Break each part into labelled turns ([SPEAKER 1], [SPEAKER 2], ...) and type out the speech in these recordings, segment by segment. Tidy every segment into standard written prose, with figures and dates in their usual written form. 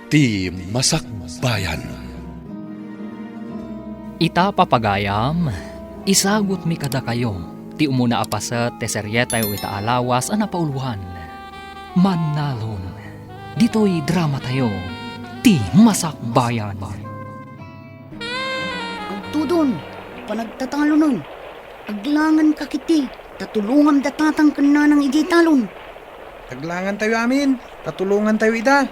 [SPEAKER 1] Ti Masakbayan.
[SPEAKER 2] Ita papagayam, isagot mi kada kayo, ti umuna apasat te seryeta yu ita alawas ana pauluhan. Manalon, dito'y drama tayo, ti Masakbayan.
[SPEAKER 3] Agtudon, panagtatalo nun. Aglangan kakiti, tatulungan datatang kana ng ijay talon.
[SPEAKER 4] Taglangan tayo amin, tatulungan tayo ida.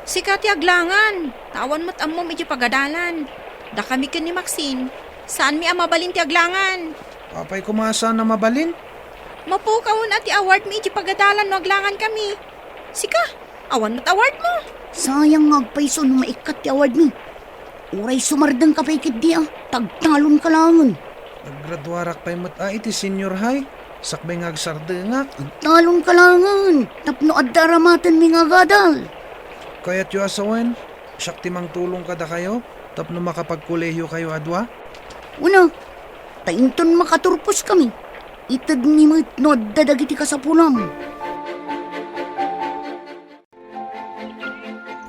[SPEAKER 5] Sikati aglangan, tawan mo't amom iti pagadalan. Da kami ken ni Maxine, saan mi amabalin ti aglangan?
[SPEAKER 4] Papay kumasa na mabalin.
[SPEAKER 5] Mapukawon at ti award mi iti pagadalan no aglangan kami. Sika, awan mo't award mo.
[SPEAKER 3] Sayang ngagpaiso no maikat ti award mi. Uray sumardang kapaikit di tagtalon kalangan.
[SPEAKER 4] Naggraduarak pa'y iti senior high. Sakbay ngagsardengak.
[SPEAKER 3] Agtalon kalangan, tapno addaramatan mi nga gadal.
[SPEAKER 4] Kaya't yu asawen, siyak timang tulong kada kayo, tapno makapagkolehiyo kayo adwa.
[SPEAKER 3] Una, tainton makaturpos kami. Itad ni mo itnod dadagiti ka sa pulam.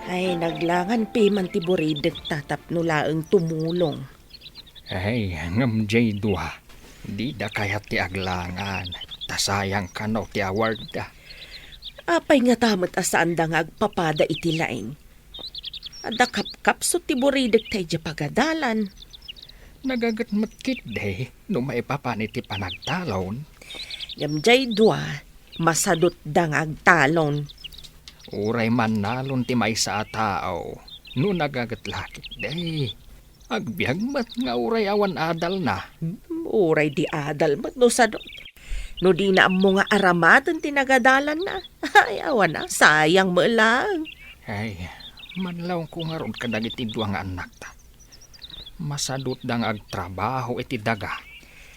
[SPEAKER 6] Ay, naglangan man ti Buridet tatapno laeng tumulong.
[SPEAKER 2] Ay, ngam jay dua, di da kayat ti aglangan, tasayang kano ti award da.
[SPEAKER 6] Apay nga tamat asaan da nga agpapada iti laeng. Ada kapkapso ti Buridet tayo di pagadalan.
[SPEAKER 2] Nagagatmatkit day, no maipapanit ti panagtalon.
[SPEAKER 6] Yamjay dua, masadot da nga agtalon.
[SPEAKER 2] Uray man nalon ti may sa tao, no nagagatlakit day. Agbiagmat nga uray awan adal na.
[SPEAKER 6] Uray di adal mat no sadot. No di na mo nga aramatan tinagadalan na. Ay, awan na, sayang mo lang.
[SPEAKER 2] Ay, manlaw ko nga ron kadagit idwa nga anak ta. Masadot dang agtrabaho iti daga.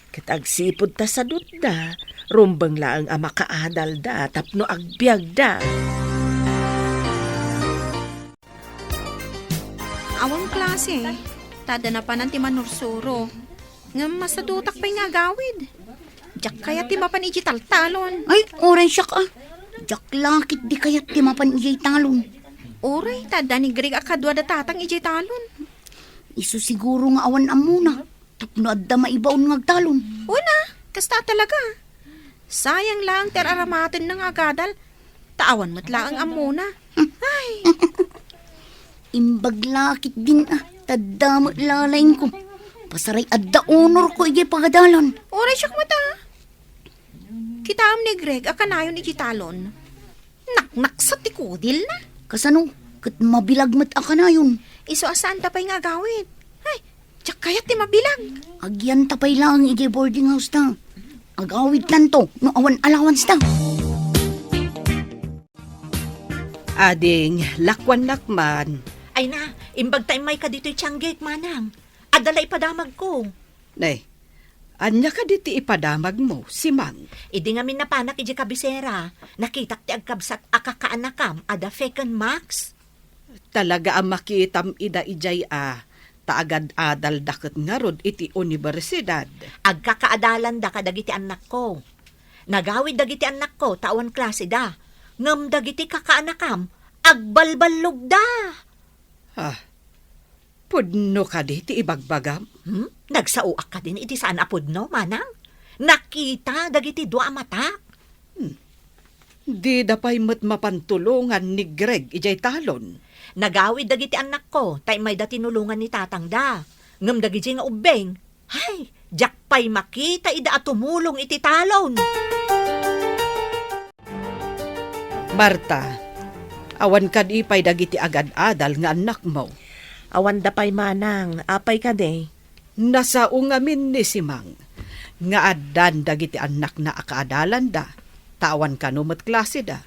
[SPEAKER 6] Kitagsipod ta sadot da, rumbang laang ama kaadal da, tapno agbiag da.
[SPEAKER 5] Awang klase, tada na pa ng ti manursuro. Nga masadutak pa'y nga gawid. Diyak kaya ti mapan iji taltalon.
[SPEAKER 3] Ay, oray siya ka. Jak lakit di kayat ti mapan ijay talon.
[SPEAKER 5] Oray, tada ni Greg akadwa da tatang iji talon.
[SPEAKER 3] Isu siguro nga awan amuna. Tapno adda maibaon ngagtalon.
[SPEAKER 5] Una, kasta talaga. Sayang lang ter aramatin ng agadal. Taawan mo't lang ang amuna. Ay,
[SPEAKER 3] Imbag lakit din tadamot lalain ko. Pasaray adda honor ko ijay pagadalan.
[SPEAKER 5] oray siyak mata. Kitaam ni Greg akanayon iji talon. Naknak sa tikudil na.
[SPEAKER 3] Kasano, kat mabilag mat akanayon.
[SPEAKER 5] Iso asaan tapay nga gawid. Ay, tiyak kaya ti mabilang.
[SPEAKER 3] Agyan tapay lang ijay boarding house ta. Agawid lang to, no awan allowance ta.
[SPEAKER 6] Ading, lakwan lakman.
[SPEAKER 7] Ay na, imbag tayo may ka dito'y tiyanggit, manang. Adala ipadamag ko.
[SPEAKER 6] Nay, anya ka diti ipadamag mo, si Mang.
[SPEAKER 7] Idi nga minapanak iji kabisera. Nakitak ti agkabsat akakaanakam, ada feken max.
[SPEAKER 6] Talaga ang makitam ida ijay taagad adal daket nga rod iti universidad.
[SPEAKER 7] Agkakaadalan da kadagiti anak ko. Nagawid dagiti anak ko, tawan klase da. Ngam dagiti kakaanakam, agbalbalog da.
[SPEAKER 6] Pudno ka diti ibagbagam?
[SPEAKER 7] Nagsauak ka din iti saan apudno, manang? Nakita dagiti dua mata.
[SPEAKER 6] Di dapay mat mapantulungan ni Greg ijay talon.
[SPEAKER 7] Nagawid dagiti anak ko, tay may da tinulungan ni tatang da. Ngam dagiti nga ubeng. Hay, jak pay makita ida at tumulong iti talon.
[SPEAKER 6] Marta, awan ka di pay dagiti agad-adal nga anak mo.
[SPEAKER 7] Awan da pay manang, apay ka de.
[SPEAKER 6] Nasaong amin ni si Mang. Nga adan dagiti anak na akaadalan da. Tawan ka numot klase da.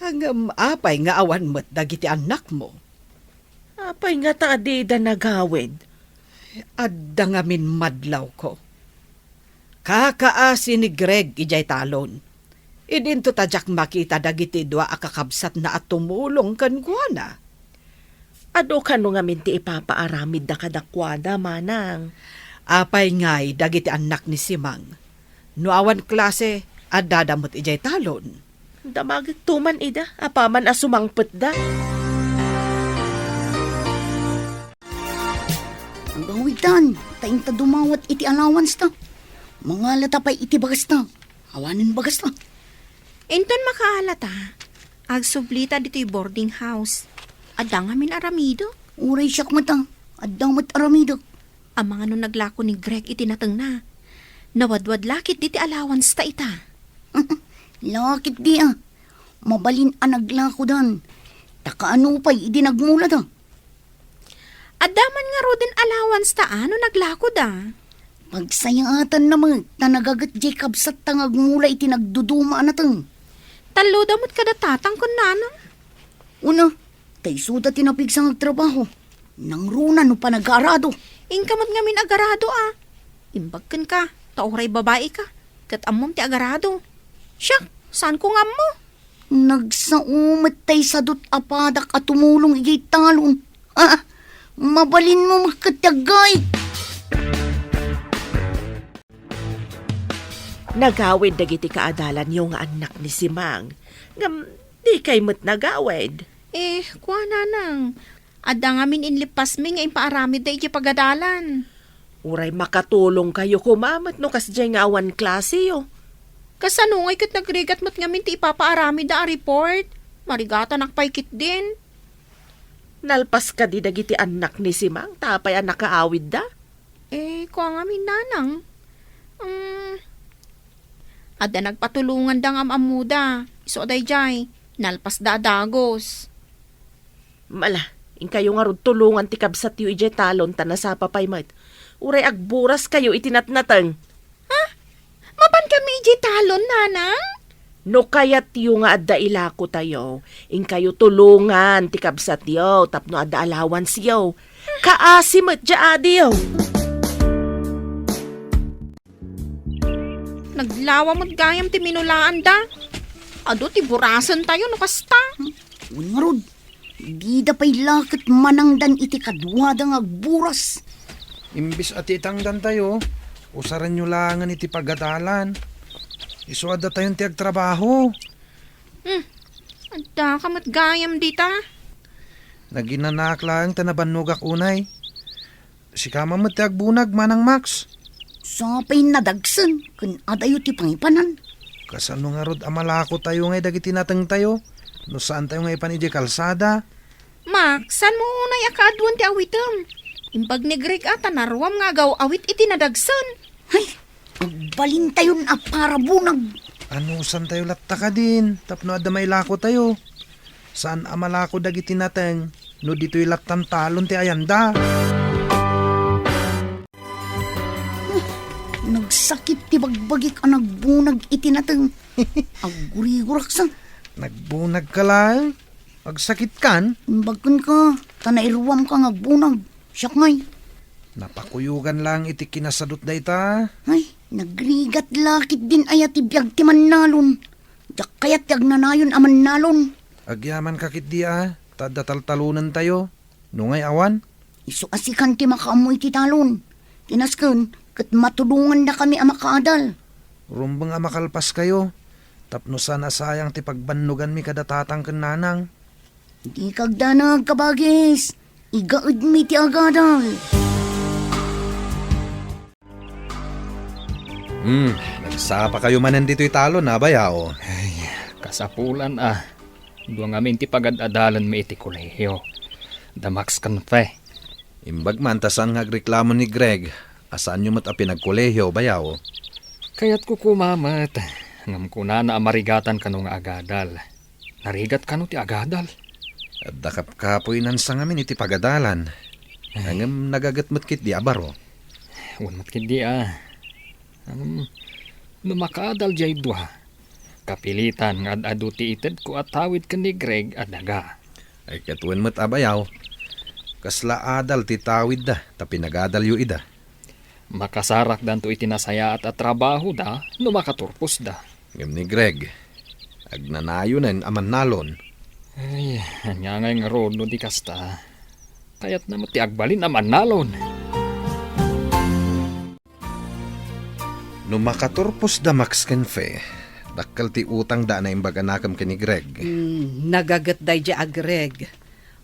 [SPEAKER 6] Hanggang apay nga awan mo't dagiti anak mo.
[SPEAKER 7] Apay nga taadi da nagawid.
[SPEAKER 6] Adda nga min madlaw ko. Kakaasi ni Greg ijay talon. Idinto tadyak makita dagiti dua akakabsat na at tumulong kan guana.
[SPEAKER 7] Ado ka no nga minti ipapaaramid da kadakwada, manang.
[SPEAKER 6] Apay ngay dagiti anak ni Simang. No awan klase, adadamot ijay talon.
[SPEAKER 7] Damag tuman ida, apaman asumangpet da.
[SPEAKER 3] Dan, taing ta dumawat iti allowance ta. Mga latapay iti bagas ta. Awanin bagas ta.
[SPEAKER 5] Inton makaalata, agsublita dito'y boarding house. Adda nga min aramido.
[SPEAKER 3] Uray siyak mata. Adang mat aramido.
[SPEAKER 5] Ang mga nung naglako ni Greg itinatang na. Nawadwad lakit diti allowance ta ita.
[SPEAKER 3] Lakit di ah. Mabalin ang naglako dan. Takaano pa'y idi nagmula da.
[SPEAKER 5] Adaman nga rodin allowance ta ano naglako da.
[SPEAKER 3] Pagsayatan naman, tanagagat Jacob sa tangagmula iti nagduduma na tang.
[SPEAKER 5] Talo damot kada tatang kun nanang.
[SPEAKER 3] Una, tay suda tinapig sa nagtrabaho. Nang runa no pa nag-aarado.
[SPEAKER 5] Ingkamot nga min agarado ah. Imbagkan ka, tauray babae ka. Kat amom ti agarado. Siyak, saan ko nga mo?
[SPEAKER 3] Nagsaumat tay sadot apadak at tumulong igay talon. Ah, mabalin mo makatagay.
[SPEAKER 8] Nagawid dagiti kaadalan yung anak ni Simang. Ngam, di kay mo't nagawid.
[SPEAKER 5] Kuha nanang. Adda nga min inlipas mi nga impaaramid da iti pagadalan.
[SPEAKER 8] Uray makatulong kayo kumamat no kasdya nga awan klase yo.
[SPEAKER 5] Kasano ngay kat nagrigat mo't nga min ti ipapaaramid da a report. Marigata nakpaikit din.
[SPEAKER 8] Nalpas ka di dagiti anak ni Simang, tapay anak kaawid da.
[SPEAKER 5] Kuha nga min nanang. Adda nagpatulungan da nga amamuda. Iso aday jay. Nalpas da dagos.
[SPEAKER 8] Mala, in kayo nga rod tulungan ti kabsat yu ije talon ta sa papay mat. Uray agburas kayo itinatnatang.
[SPEAKER 5] Mapan kami iti talon, nanang?
[SPEAKER 8] No kayat yu nga adda ilako tayo. In kayo tulungan ti kabsat yu tapno adda allowance yu. Kaasim at jaadi yu.
[SPEAKER 5] Naglawa mo't gayam ti minulaan da. Ado ti burasan tayo no kasta.
[SPEAKER 3] Nga rod, di da pa'y lakit manangdan iti kadwada nga agburas.
[SPEAKER 4] Imbis at itangdan tayo, usaran nyo langan iti pagadalan. Isuada tayong tiag trabaho.
[SPEAKER 5] Adda ka mo't gayam dita.
[SPEAKER 4] Naginanak lang tanabanugak unay. Si kama mo tiag bunag manang Max.
[SPEAKER 3] Sapay nadagsan, kun adayo ti pangipanan.
[SPEAKER 4] Kasano nga rod amalako tayo ngay dagiti natang tayo. No saan tayo ngay panidi kalsada.
[SPEAKER 5] Max, san mo unay akaadwan ti awitem? Imbag ni Greg ata naruam nga gaw awit iti nadagsan.
[SPEAKER 3] Ay, agbalin tayo na para bunag.
[SPEAKER 4] Ano saan tayo latta ka din? Tapno adda may lako tayo. Saan amalako dagiti natang? No dito'y lattam talon ti ayanda.
[SPEAKER 3] Nagsakit ti bagbagik ang nagbunag iti natang. Agurigurak sang.
[SPEAKER 4] Nagbunag ka lang. Agsakit kan.
[SPEAKER 3] Imbagkan ka, tanairuam ka ngagbunag. Siyak ngay.
[SPEAKER 4] Napakuyugan lang iti kinasadot da ita.
[SPEAKER 3] Ay, nagrigat lakit din ayat ibiyag ti mannalon. Diyak kayat yag nanayon aman nalon.
[SPEAKER 4] Agyaman kakit di Tada taltalunan tayo. Nungay awan.
[SPEAKER 3] Isu asikan ti makaamoy ti talon. Tinasken, kat matulungan na kami ang makaadal.
[SPEAKER 4] Rumbang makalpas kayo. Tapno sana sayang ti pagbannugan mi kada tatang ken nanang.
[SPEAKER 3] Di kagdanag kabagis. Igaad mi ti agadal.
[SPEAKER 4] Nagsapa kayo manan dito'y talon na bayao.
[SPEAKER 2] Kasapulan Dua nga min ti pagad-adalan mi iti kolehiyo. Damax kanfe.
[SPEAKER 4] Imbag man tasan nga reklamo ni Greg. Asaan nyo mat a pinagkolehiyo bayao?
[SPEAKER 2] Kayat ko kumamat. Ngam ko na amarigatan kano nga agadal. Narigat kano ti agadal.
[SPEAKER 4] At dakap-kapoy nan sa ngamin iti pagadalan. Hanggang nagagatmat kit di abaro.
[SPEAKER 2] Unmat kindi Lumakadal jay duha. Kapilitan nga adu ti ited ko at tawid ka ni Greg at daga.
[SPEAKER 4] Ay katuan mat abayaw. Kasla adal ti tawid da. Tapi nagadal yu ida.
[SPEAKER 2] Makasarak dan to itinasaya at trabaho da. Lumakaturpos da.
[SPEAKER 4] Ngam ni Greg. Agnanayo na aman nalon.
[SPEAKER 2] Ay, hanyangay nga road no di kasta. Kaya't naman ti agbalin aman nalon.
[SPEAKER 4] No makaturpos da Max Kenfe, dakkel ti utang da na imbaga nakam kini Greg.
[SPEAKER 6] Nagagat day di agreg.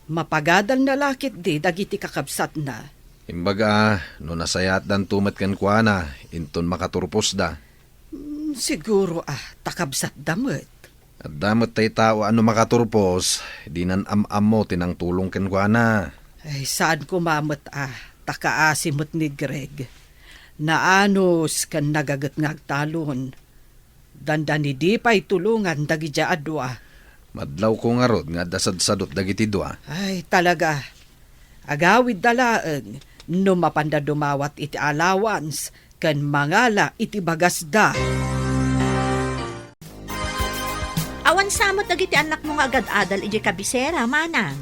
[SPEAKER 6] Mapagadal na lakit di dagiti kakabsat na.
[SPEAKER 9] Imbaga, no nasayat dan tumat kan kuana, inton makaturpos da.
[SPEAKER 6] Siguro takabsat damit.
[SPEAKER 9] At damot tay tao ano makaturpos, di nan am mo tinang tulong kan kuana.
[SPEAKER 6] Ay, saan kumamot takaasimot ni Greg. Naanos kan nagagat ngagtalon. Dandan ni di pa'y tulungan dagiti adwa.
[SPEAKER 9] Madlaw ko nga rod nga dasad-sadot dagiti dua.
[SPEAKER 6] Ay, talaga. Agawid dalaan, no mapanda dumawat iti allowance, kan mangala iti bagasda.
[SPEAKER 7] Awan samot dagiti anak mo nga agad-adal iti kabisera, manang.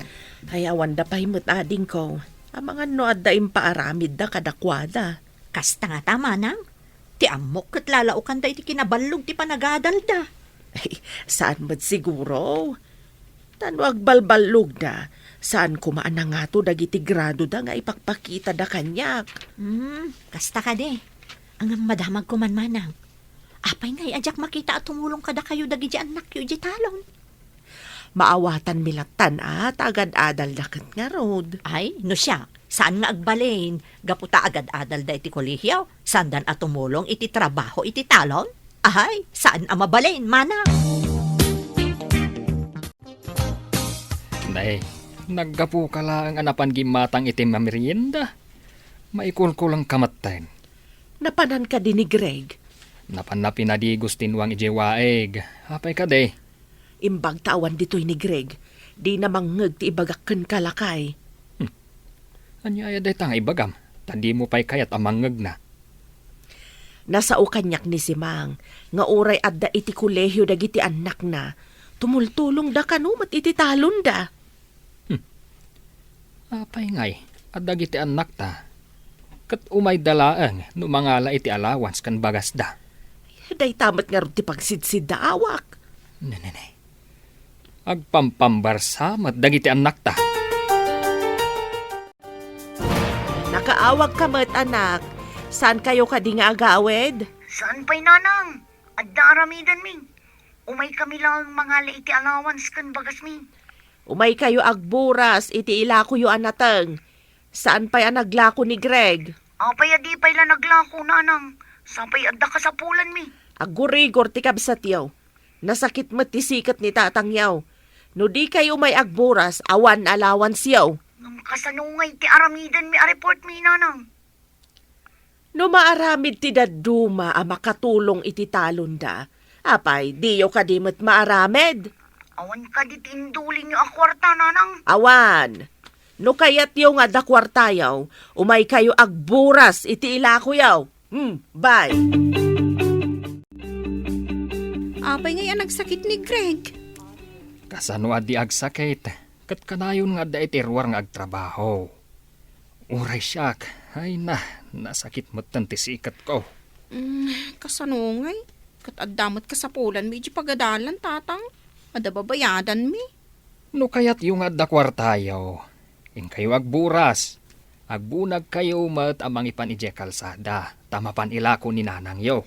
[SPEAKER 8] Ay, awan da pahimot ading ko. Ang mga noad da impaaramid da kadakwada.
[SPEAKER 7] Kasta nga ta, manang. Ti amok kat lalaukan da iti kinabalog ti panagadal da.
[SPEAKER 8] Ay, saan mo't siguro? Tano agbalbalog da. Saan kumaan na nga to dagiti grado da nga ipakpakita da kanyak.
[SPEAKER 7] Kasta ka de. Ang madamag kuman, manang. Apay ngay ajak makita at tumulong kada kayo dagiti anak yu iti talon.
[SPEAKER 8] Maawatan milatan at agad-adal dakat nga rod.
[SPEAKER 7] Ay, no siya. Saan nga agbalin? Gaputa agad-adal da iti kolehiyaw. Sandan at tumulong iti trabaho iti talon? Ay, saan ang mabalin, manang?
[SPEAKER 2] Day, naggapu ka lang anapan gimatang iti mamerienda. Maikulkulang kamatay.
[SPEAKER 8] Napanan ka din ni Greg.
[SPEAKER 2] Napanapin na di gustinwang ijewaeg. Hapay ka de.
[SPEAKER 8] Imbag tawan dito'y ni Greg. Di namang ngag ti ibagakken kalakay.
[SPEAKER 2] Anya ay day tanga ibagam. Tandi mo pa'y kayat amangag na.
[SPEAKER 8] Nasa ukanyak ni Simang, nga uray adda iti kolehyo dagiti anak na, tumultulong da kanumat iti talon da.
[SPEAKER 2] Apay ngay, adda giti anak ta. Kat umay dalaang no mangala iti allowance kan bagas da.
[SPEAKER 8] Day tamat nga ron ti pagsidsid da awak.
[SPEAKER 2] Nanay. Agpampambarsamat dagiti anak ta.
[SPEAKER 8] Nakaawag ka mat anak. Saan kayo ka di nga agawed?
[SPEAKER 3] Saan pa'y nanang? Adda aramidan mi. Umay kami lang mga iti allowance kan bagas mi.
[SPEAKER 8] Umay kayo agburas iti ilako yu anateng. Saan pa'y anaglako ni Greg?
[SPEAKER 3] Apay adi pa'y la naglako nanang. Saan pa'y adda kasapulan mi.
[SPEAKER 8] Agurigor ti kabsat yaw. Nasakit mo ti sikat ni tatang yaw. No di kayo may agburas, awan allowance yaw.
[SPEAKER 3] Nang kasanungay ti aramidan mi a report mi nanang.
[SPEAKER 8] No maaramid ti daduma a makatulong iti talon da, apay diyo ka di mo't maaramid.
[SPEAKER 3] Awan ka di tinduling yung akwarta nanang.
[SPEAKER 8] Awan, no kayat yung nga dakwarta yaw, umay kayo agburas iti ilako yaw. Bye.
[SPEAKER 5] Apay ngayon nagsakit ni Greg.
[SPEAKER 2] Kasano adi agsakit. Kat kanayon nga da itirwar nga agtrabaho. Uray siyak. Ay nasakit mo't tantisikat ko.
[SPEAKER 5] Kasanungay. Kat addamot kasapulan mi iti pagadalan, tatang. Adababayadan mi.
[SPEAKER 2] No kayat yung adda kwartayo. In kayo agburas. Agbunag kayo mat amang ipan ije kalsada. Tamapan ilako ni nanang yo.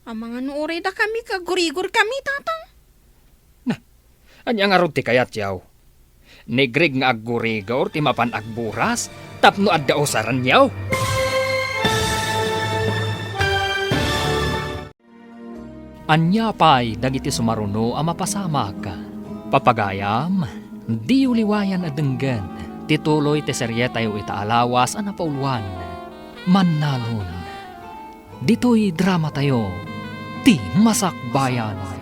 [SPEAKER 5] Ang mga nuoray da kami, kagurigor kami, tatang.
[SPEAKER 2] Anya nga rod ti kayat yaw. Ni Greg nga aggurigor ti mapan agburas. Tapno adda osaran yaw. Anya pa'y dagiti sumaruno a mapasamak. Papagayam, di uliwayan adenggan. Tituloy ti seryetayo itaalawas a napauluan. Mannalon. Dito'y drama tayo. Ti Masakbayan.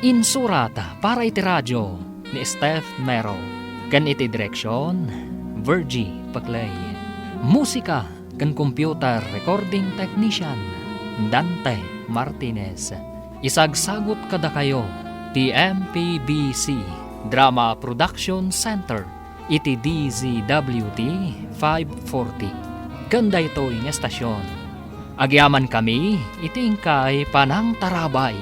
[SPEAKER 2] Insurata para iti radyo ni Steph Mero. Kan iti direksyon, Virgie Paclay. Musika kan computer recording technician, Dante Martinez. Isagsagot kada kayo, ti MPBC Drama Production Center, iti DZWT 540. Kanda ito yung estasyon. Agyaman kami, iti ingkay panang tarabay.